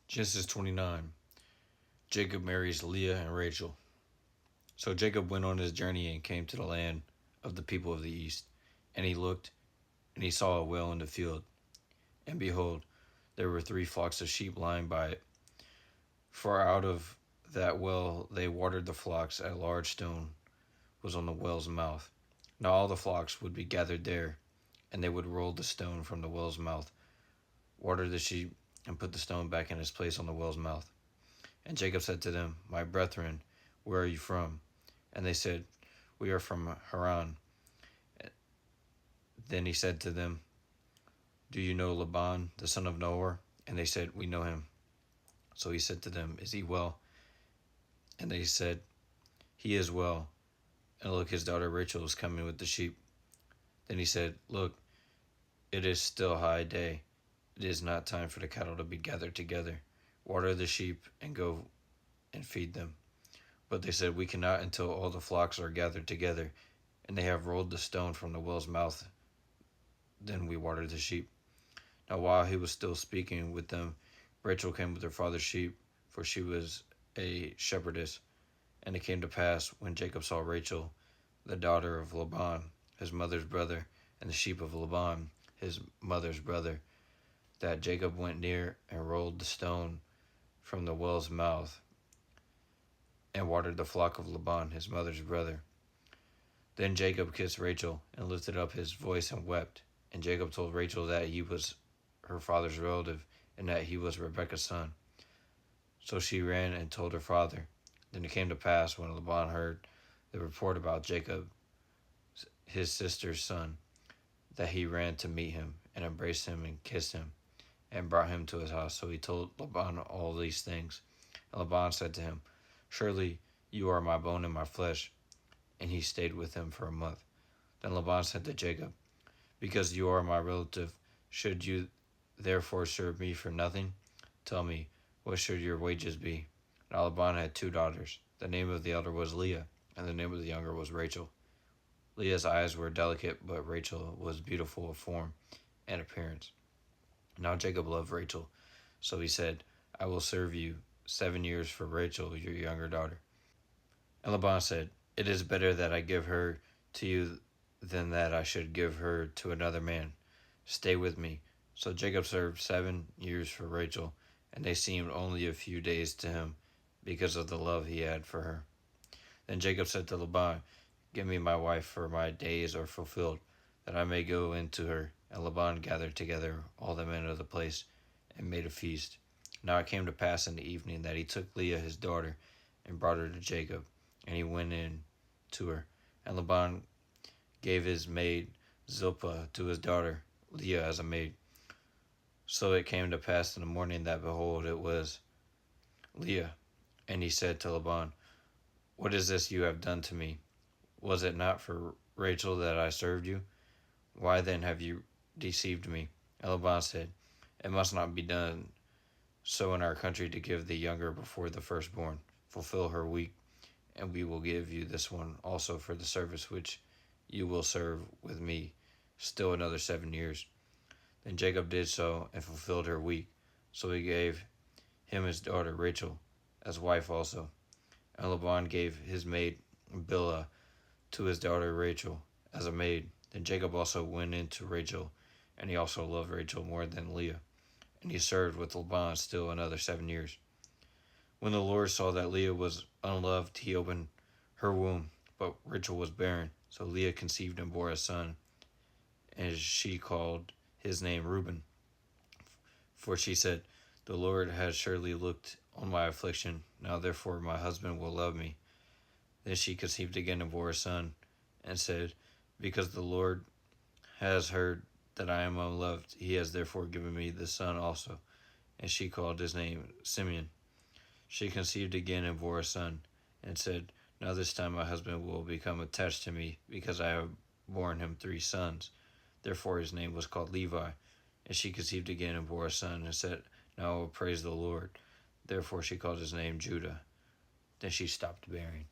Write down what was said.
Genesis 29. Jacob marries Leah and Rachel. So Jacob went on his journey and came to the land of the people of the east. And he looked, and he saw a well in the field. And behold, there were 3 flocks of sheep lying by it. For out of that well they watered the flocks. A large stone was on the well's mouth. Now all the flocks would be gathered there, and they would roll the stone from the well's mouth, water the sheep, and put the stone back in its place on the well's mouth. And Jacob said to them, My brethren, where are you from? And they said, We are from Haran. Then he said to them, Do you know Laban, the son of Nahor? And they said, We know him. So he said to them, Is he well? And they said, He is well. And look, his daughter Rachel is coming with the sheep. Then he said, Look, it is still high day. It is not time for the cattle to be gathered together. Water the sheep and go and feed them. But they said, We cannot until all the flocks are gathered together, and they have rolled the stone from the well's mouth. Then we watered the sheep. Now while he was still speaking with them, Rachel came with her father's sheep, for she was a shepherdess. And it came to pass, when Jacob saw Rachel, the daughter of Laban, his mother's brother, and the sheep of Laban, his mother's brother, that Jacob went near and rolled the stone from the well's mouth, and watered the flock of Laban, his mother's brother. Then Jacob kissed Rachel, and lifted up his voice and wept. And Jacob told Rachel that he was her father's relative, and that he was Rebekah's son. So she ran and told her father. Then it came to pass, when Laban heard the report about Jacob, his sister's son, that he ran to meet him, and embraced him, and kissed him, and brought him to his house. So he told Laban all these things. And Laban said to him, Surely you are my bone and my flesh. And he stayed with him for a month. Then Laban said to Jacob, Because you are my relative, should you therefore serve me for nothing? Tell me, what should your wages be? Now Laban had 2 daughters. The name of the elder was Leah, and the name of the younger was Rachel. Leah's eyes were delicate, but Rachel was beautiful of form and appearance. Now Jacob loved Rachel, so he said, I will serve you 7 years for Rachel, your younger daughter. And Laban said, It is better that I give her to you than that I should give her to another man. Stay with me. So Jacob served 7 years for Rachel, and they seemed only a few days to him, because of the love he had for her. Then Jacob said to Laban, Give me my wife, for my days are fulfilled, that I may go in to her. And Laban gathered together all the men of the place, and made a feast. Now it came to pass in the evening that he took Leah his daughter, and brought her to Jacob, and he went in to her. And Laban gave his maid Zilpah to his daughter Leah as a maid. So it came to pass in the morning that, behold, it was Leah. And he said to Laban, What is this you have done to me? Was it not for Rachel that I served you? Why then have you deceived me? And Laban said, It must not be done so in our country to give the younger before the firstborn. Fulfill her week, and we will give you this one also for the service which you will serve with me still another 7 years. Then Jacob did so, and fulfilled her week. So he gave him his daughter Rachel as wife also. And Laban gave his maid Bilhah to his daughter Rachel as a maid. Then Jacob also went in to Rachel, and he also loved Rachel more than Leah. And he served with Laban still another 7 years. When the Lord saw that Leah was unloved, he opened her womb, but Rachel was barren. So Leah conceived and bore a son, and she called his name Reuben. For she said, The Lord has surely looked on my affliction. Now therefore my husband will love me. Then she conceived again and bore a son, and said, Because the Lord has heard that I am unloved, he has therefore given me this son also. And she called his name Simeon. She conceived again and bore a son, and said, Now this time my husband will become attached to me, because I have borne him 3 sons. Therefore his name was called Levi. And she conceived again and bore a son, and said, Now I will praise the Lord. Therefore she called his name Judah. Then she stopped bearing.